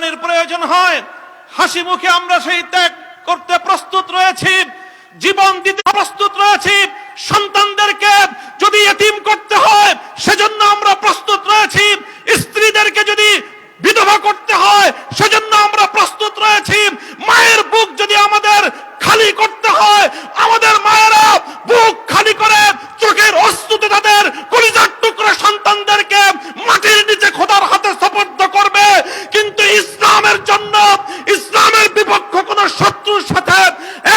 কোরবানির প্রয়োজন হয় হাসি মুখে আমরা সেই ত্যাগ করতে প্রস্তুত রয়েছি, জীবন দিতে প্রস্তুত রয়েছি। সন্তানদেরকে যদি এতিম করতে হয় সেজন্য আমরা প্রস্তুত রয়েছি, স্ত্রীদেরকে যদি বিধবা করতে হয় সেজন্য আমরা প্রস্তুত রয়েছি, মায়ের বুক যদি আমাদের খালি করতে হয়, আমাদের মায়েরা বুক খালি করে চোখের অশ্রুতে তাদের কলিজার টুকরো সন্তানদেরকে মাটির নিচে খোদার হাতে সুপর্দ করবে। কিন্তু ইসলামের জন্য, ইসলামের বিপক্ষ কোন শত্রুর সাথে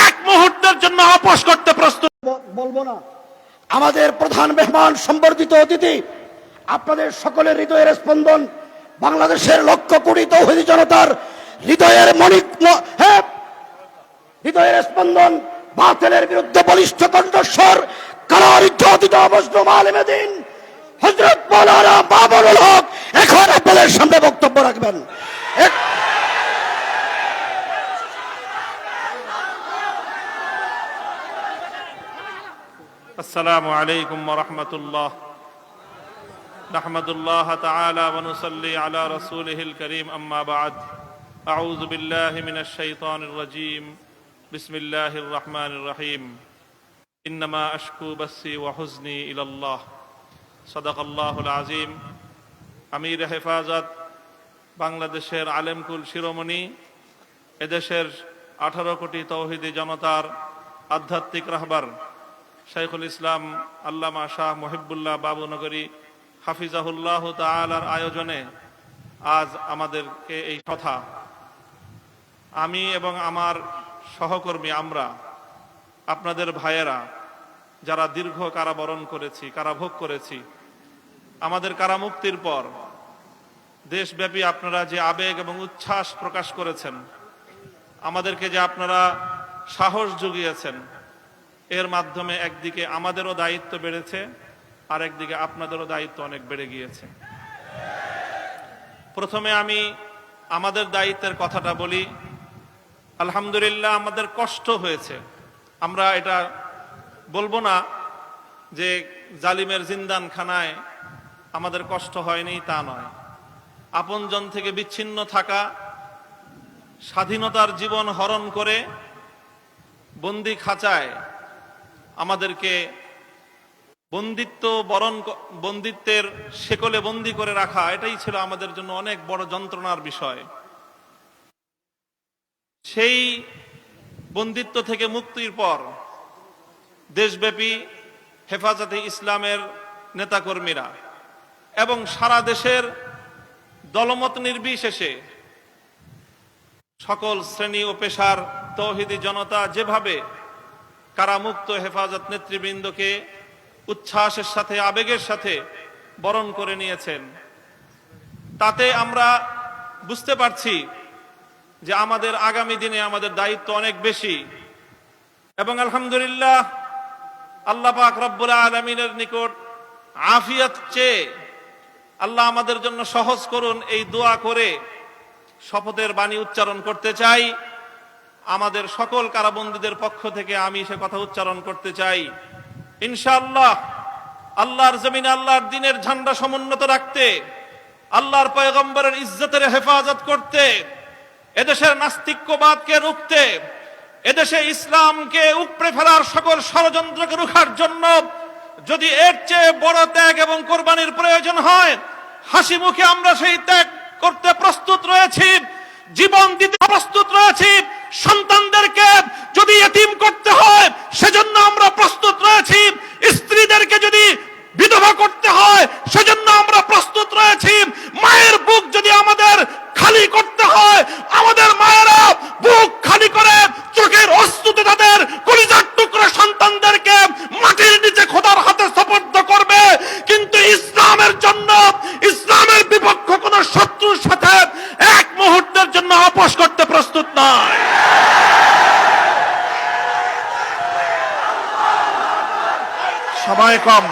এক মুহূর্তের জন্য আপোষ করতে প্রস্তুত বলবো না। আমাদের প্রধান মেহমান সম্বর্ধিত অতিথি, আপনাদের সকলের হৃদয়ের স্পন্দন, বাংলাদেশের লক্ষ কোটি তৌহিদি জনতার হৃদয়ের হৃদয়ের স্পন্দন, বাতিলের বিরুদ্ধে বলিষ্ঠ কণ্ঠস্বর, কালার ইজ্জতিত মজলুম আলেমে দ্বীন হযরত মাওলানা মামুনুল হক এখন আপনাদের সামনে বক্তব্য রাখবেন। আসসালামু আলাইকুম ওয়া রাহমাতুল্লাহ। নাহমাদুল্লাহ তাআলা ওয়া নুসাল্লি আলা রাসূলিহিল কারীম, আম্মা বা'দ। আউযু বিল্লাহি মিনাশ শাইতানির রাজীম। বিসমিল্লাহির রহমানির রহিম। ইন্নামা আশকু বাসসি ওয়া হুজনি ইলাল্লাহ। সাদাকাল্লাহুল আযীম। আমির হেফাজত, বাংলাদেশের আলেমকুল শিরোমণি, এদেশের 18 কোটি তৌহিদি জনতার আধ্যাত্মিক রাহবার শাইখুল ইসলাম আল্লামা শাহ মুহিব্বুল্লাহ বাবুনগরী হাফিজাহুল্লাহ তাআলার আয়োজনে আজ আমাদেরকে এই কথা, আমি এবং আমার সহকর্মী, আমরা আপনাদের ভাইয়েরা যারা দীর্ঘ কারাবরণ করেছি, কারাভোগ করেছি, আমাদের কারামুক্তির পর দেশব্যাপী আপনারা যে আবেগ এবং উচ্ছ্বাস প্রকাশ করেছেন, আমাদেরকে যে আপনারা সাহস জুগিয়েছেন, এর মাধ্যমে একদিকে আমাদেরও দায়িত্ব বেড়েছে, আর একদিকে আপনাদেরও দায়িত্ব অনেক বেড়ে গিয়েছে। প্রথমে আমি আমাদের দায়িত্বের কথাটা বলি। আলহামদুলিল্লাহ, আমাদের কষ্ট হয়েছে। আমরা এটা বলবো না যে জালিমের জিন্দানখানায় আমাদের কষ্ট হয়নি, তা নয়। আপনজন থেকে বিচ্ছিন্ন থাকা, স্বাধীনতার জীবন হরণ করে বন্দি খাঁচায় আমাদেরকে বন্দিত্বের শেকলে বন্দি করে রাখা, এটাই ছিল আমাদের জন্য অনেক বড় যন্ত্রণার বিষয়। সেই বন্দিত্ব থেকে মুক্তির পর দেশব্যাপী হেফাজতে ইসলামের নেতাকর্মীরা এবং সারা দেশের দলমত নির্বিশেষে সকল শ্রেণী ও পেশার তৌহিদি জনতা যেভাবে কারামুক্ত হেফাজত নেতৃবৃন্দকে উচ্ছ্বাসের সাথে, আবেগের সাথে বরণ করে নিয়েছেন, তাতে আমরা বুঝতে পারছি যে আমাদের আগামী দিনে আমাদের দায়িত্ব অনেক বেশি। এবং আলহামদুলিল্লাহ, আল্লাহ পাক রব্বুল আলামিনের নিকট আফিয়াত চেয়ে আল্লাহ আমাদের জন্য সহজ করুন এই দোয়া করে শপথের বাণী উচ্চারণ করতে চাই। আমাদের সকল কারাবন্দীদের পক্ষ থেকে আমি সে কথা উচ্চারণ করতে চাই। ইনশাআল্লাহ আল্লাহর জমিনে আল্লাহর দ্বীনের ঝান্ডা সমুন্নত রাখতে, আল্লাহর পয়গম্বরের ইজ্জতের হেফাজত করতে, এদেশের নাস্তিক্যবাদকে রুখতে, এদেশে ইসলামকে উপড়ে ফেলার সকল ষড়যন্ত্রকে রুখার জন্য যদি এর চেয়ে বড় ত্যাগ এবং কোরবানির প্রয়োজন হয়, হাসি মুখে আমরা সেই ত্যাগ করতে প্রস্তুত রয়েছি, জীবন দিতে প্রস্তুত রয়েছি। সন্তানদেরকে যদি এতিম করতে হয় সেজন্য আমরা প্রস্তুত রয়েছি, স্ত্রীদেরকে যদি বিধবা করতে হয় সেজন্য আমরা প্রস্তুত রয়েছি, মায়ের বুক যদি আমাদের খালি করতে হয়, আমাদের মায়েরা বুক খালি করে চোখের অশ্রুতে তাদের কলিজার টুকরো সন্তানদেরকে মাটির নিচে খোদার হাতে সুপর্দ করবে। কিন্তু ইসলামের জন্য, ইসলামের বিপক্ষ কোন শত্রুর সাথে এক মুহূর্তের জন্য আপোষ করতে প্রস্তুত নয়। সময় কম,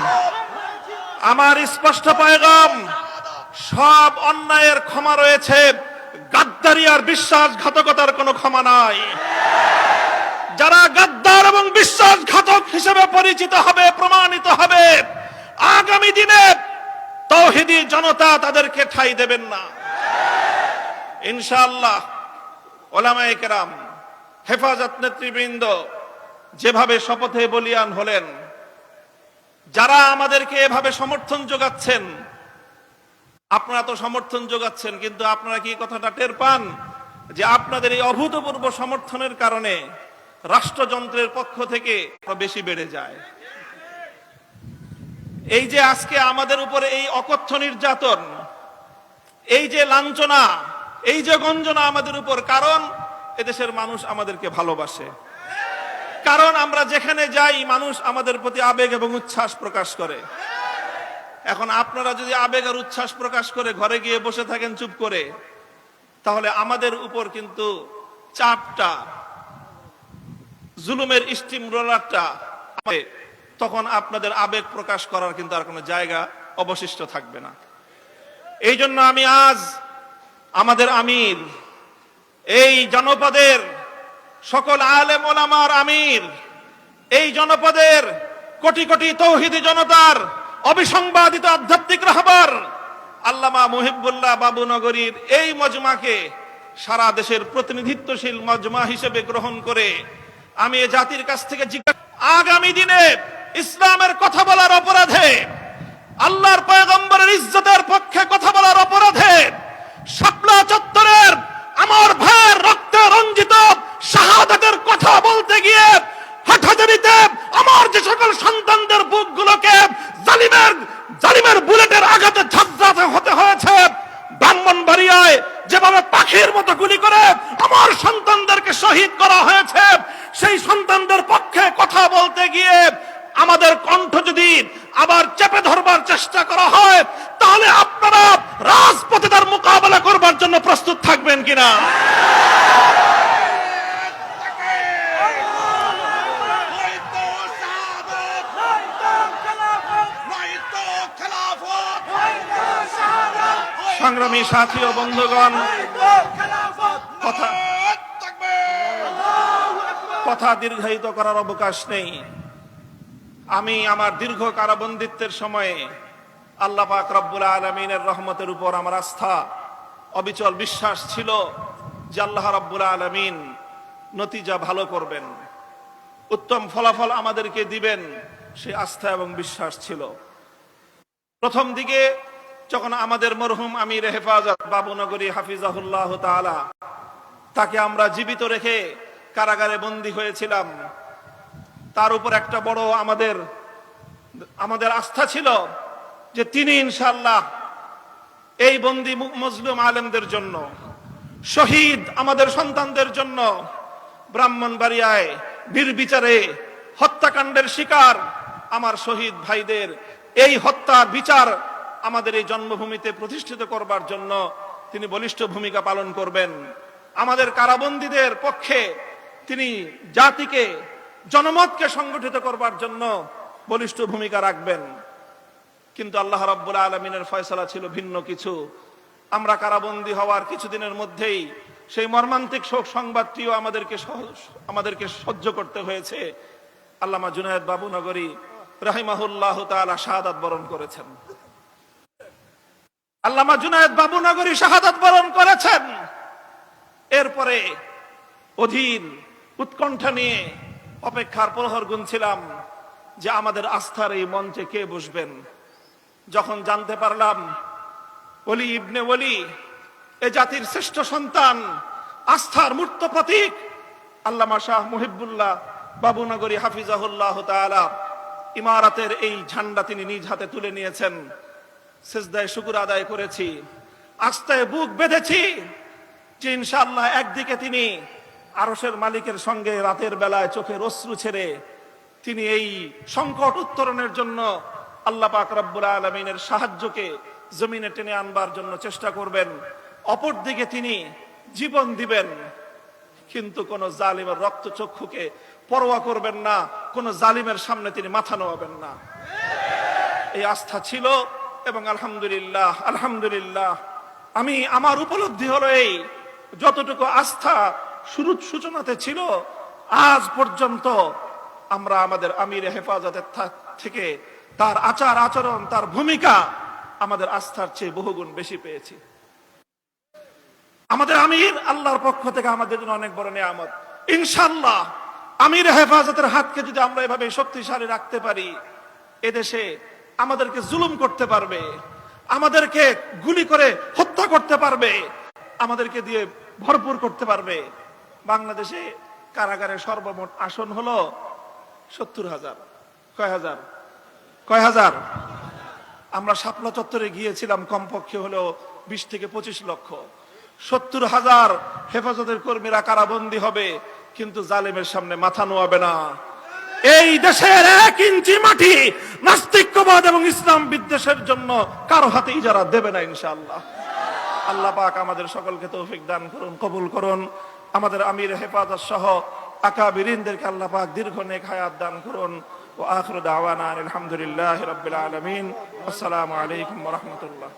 আমার স্পষ্ট পয়গাম, সব অন্যায়ের ক্ষমা রয়েছে, গাদ্দারি আর বিশ্বাসঘাতকতার কোনো ক্ষমা নাই। যারা গাদ্দার এবং বিশ্বাসঘাতক হিসেবে পরিচিত হবে, প্রমাণিত হবে, আগামী দিনে তৌহিদি জনতা তাদেরকে ঠাঁই দেবেন না। ইনশাআল্লাহ ওলামায়ে কেরাম, হেফাজত নেতৃবৃন্দ যেভাবে শপথে বলিয়ান হলেন, যারা আমাদেরকে এভাবে সমর্থন যোগাচ্ছেন, আপনারা তো সমর্থন যোগাচ্ছেন, কিন্তু আপনারা কি কথাটা টের পান যে আপনাদের এই অভূতপূর্ব সমর্থনের কারণে রাষ্ট্রযন্ত্রের পক্ষ থেকে বেশি বেড়ে যায়? এই যে আজকে আমাদের উপরে এই অকথ্য নির্যাতন, এই যে লাঞ্ছনা, এই যে গঞ্জনা আমাদের উপর, কারণ এদেশের মানুষ আমাদেরকে ভালোবাসে, কারণ আমরা যেখানে যাই মানুষ আমাদের প্রতি আবেগ এবং উচ্ছ্বাস প্রকাশ করে। এখন আপনারা যদি আবেগ আর উচ্ছ্বাস প্রকাশ করে ঘরে গিয়ে বসে থাকেন চুপ করে, তাহলে আমাদের উপর কিন্তু চাপটা, জুলুমের স্টিম রোলারটা, তখন আপনাদের আবেগ প্রকাশ করার কিন্তু আর কোনো জায়গা অবশিষ্ট থাকবে না। এই জন্য আমি আজ আমাদের আমির, এই জনপদের সকল আলেম ওলামার আমির, এই জনপদের কোটি কোটি তৌহিদি জনতার অবিসংবাদিত আধ্যাত্মিক রাহবার আল্লামা মুহিবুল্লাহ বাবুনগরীর এই মজমাকে সারা দেশের প্রতিনিধিত্বশীল মজমা হিসেবে গ্রহণ করে আমি এ জাতির কাছ থেকে আগামী দিনে ইসলামের কথা বলার অপরাধে, আল্লাহর পয়গম্বরের ইজ্জতের পক্ষে কথা বলার অপরাধে শাপলা চত্বরের আমার ভাইয়ের রক্তে রঞ্জিত শাহাদাতের কথা বলতে গিয়ে হাটহাজারীতে আমার যে সকল সন্তানদের বুকগুলোকে জালিমের বুলেটের আঘাতে ঝাঁঝরাতে হতে হয়েছে, ব্রাহ্মণবাড়িয়ায় যেভাবে পাখির মতো গুলি করে আমার সন্তানদেরকে শহীদ করা হয়েছে, সেই সন্তানদের পক্ষে কথা বলতে গিয়ে আমাদের কণ্ঠ যদি আবার চেপে ধরবার চেষ্টা করা হয়, তাহলে আপনারা রাজপথে তার মোকাবেলা করবার জন্য প্রস্তুত থাকবেন কিনা? সংগ্রামী সাথী ও বন্ধুগণ, কথা দীর্ঘায়িত করার অবকাশ নেই। আমি আমার দীর্ঘ কারাবন্দিত্বের সময়ে আল্লাহ পাক রব্বুল আলামিনের রহমতের উপর আমার আস্থা, অবিচল বিশ্বাস ছিল যে আল্লাহ রব্বুল আলামিন নতিজা ভালো করবেন, উত্তম ফলাফল আমাদেরকে দিবেন, সেই আস্থা এবং বিশ্বাস ছিল। প্রথম দিকে যখন আমাদের মরহুম আমির হেফাজত বাবুনগরী হাফিজাহুল্লাহ তাআলা, তাকে আমরা জীবিত রেখে কারাগারে বন্দী হয়েছিলাম, তার উপর একটা বড় আমাদের আস্থা ছিল যে তিনি ইনশাআল্লাহ এই বন্দী মজলুম আলেমদের জন্য, শহীদ আমাদের সন্তানদের জন্য, ব্রাহ্মণবাড়িয়ায় নির্বিচারে হত্যাকাণ্ডের শিকার আমার শহীদ ভাইদের এই হত্যার বিচার আমাদের এই জন্মভূমিতে প্রতিষ্ঠিত করবার জন্য তিনি বলিষ্ঠ ভূমিকা পালন করবেন। আমাদের কারাবন্দীদের পক্ষে তিনি জাতিকে, জনমতকে সংগঠিত করবার জন্য বলিষ্ঠ ভূমিকা রাখবেন। কিন্তু আল্লাহ রাব্বুল আলামিনের ফয়সালা ছিল ভিন্ন কিছু। আমরা কারাবন্দী হওয়ার কিছুদিনের মধ্যেই সেই মর্মান্তিক শোক সংবাদটিও আমাদেরকে সহ্য করতে হয়েছে। আল্লামা জুনায়েদ বাবুনগরী রাহিমাহুল্লাহ তাআলা শাহাদাত বরণ করেছেন। আল্লামা জুনায়েদ বাবুনগরী শাহাদাত বরণ করেছেন। এরপরে অধীর উৎকণ্ঠা নিয়ে অপেক্ষার প্রহর গুনছিলাম যে আমাদের আস্থার এই মঞ্চে কে বসবেন। যখন জানতে পারলাম ওলি ইবনে ওলি, এ জাতির শ্রেষ্ঠ সন্তান, আস্থার মূর্ত প্রতীক আল্লামা শাহ মুহিবুল্লাহ বাবুনগরী হাফিজাহুল্লাহ তাআলা ইমারতের এই ঝান্ডা তিনি নিজ হাতে তুলে নিয়েছেন, সিজদায় শুকর আদায় করেছি, আস্থায় বুক বেঁধেছি যে ইনশাআল্লাহ একদিকে তিনি আরশের মালিকের সঙ্গে রাতের বেলায় চোখের অশ্রু ছেড়ে তিনি এই সংকট উত্তরণের জন্য আল্লাহ পাক রব্বুল আলামিনের সাহায্যকে জমিনে টেনে আনবার জন্য চেষ্টা করবেন। অপরদিকে তিনি জীবন দিবেন, কিন্তু কোন জালিমের রক্তচক্ষুকে পরোয়া করবেন না, কোন জালিমের সামনে তিনি মাথা নোয়াবেন না। এই আস্থা ছিল এবং আলহামদুলিল্লাহ আলহামদুলিল্লাহ আমার উপলব্ধি হলো এই, যতটুকু আস্থা শুরু সূচনাতে ছিল আজ পর্যন্ত আমরা আমাদের আমির হেফাজতের থেকে তার আচার আচরণ, তার ভূমিকা আমাদের আস্থার চেয়ে বহুগুণ বেশি পেয়েছি। আমাদের আমির আল্লাহর পক্ষ থেকে আমাদের জন্য অনেক বড় নিয়ামত। ইনশাআল্লাহ আমির হেফাজতের হাতকে যদি আমরা এভাবে শক্তিশালী রাখতে পারি, এদেশে আমাদেরকে জুলুম করতে পারবে, আমাদেরকে গুলি করে হত্যা করতে পারবে, আমাদেরকে দিয়ে ভরপুর করতে পারবে। বাংলাদেশে কারাগারে সর্বমোট আসন হলো 70,000। কয় হাজার? আমরা শাপলা চত্বরে গিয়েছিলাম, কমপক্ষে হলো 20 থেকে 25 লক্ষ। 70,000 হেফাজতের কর্মীরা কারাবন্দী হবে, কিন্তু জালেমের সামনে মাথা নোয়াবে না। এই দেশের 1 ইঞ্চি মাটি নাস্তিক্যবাদ এবং ইসলাম বিদ্বেষের জন্য কারো হাতে ইজারা দেবে না ইনশাআল্লাহ। আল্লাহ পাক আমাদের সকলকে তৌফিক দান করুন, কবুল করুন। আমাদের আমির হেফাজত সহ আকাবিরিনদেরকে আল্লাহ পাক দীর্ঘ নেক হায়াত দান করুন। ওয়া আখিরু দাওয়ানা আলহামদুলিল্লাহি রাব্বিল আলামিন। আসসালামু আলাইকুম ওয়া রাহমাতুল্লাহ।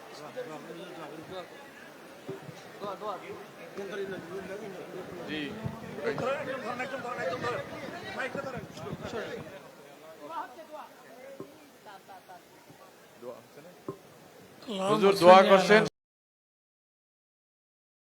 হুজুর দোয়া করছেন।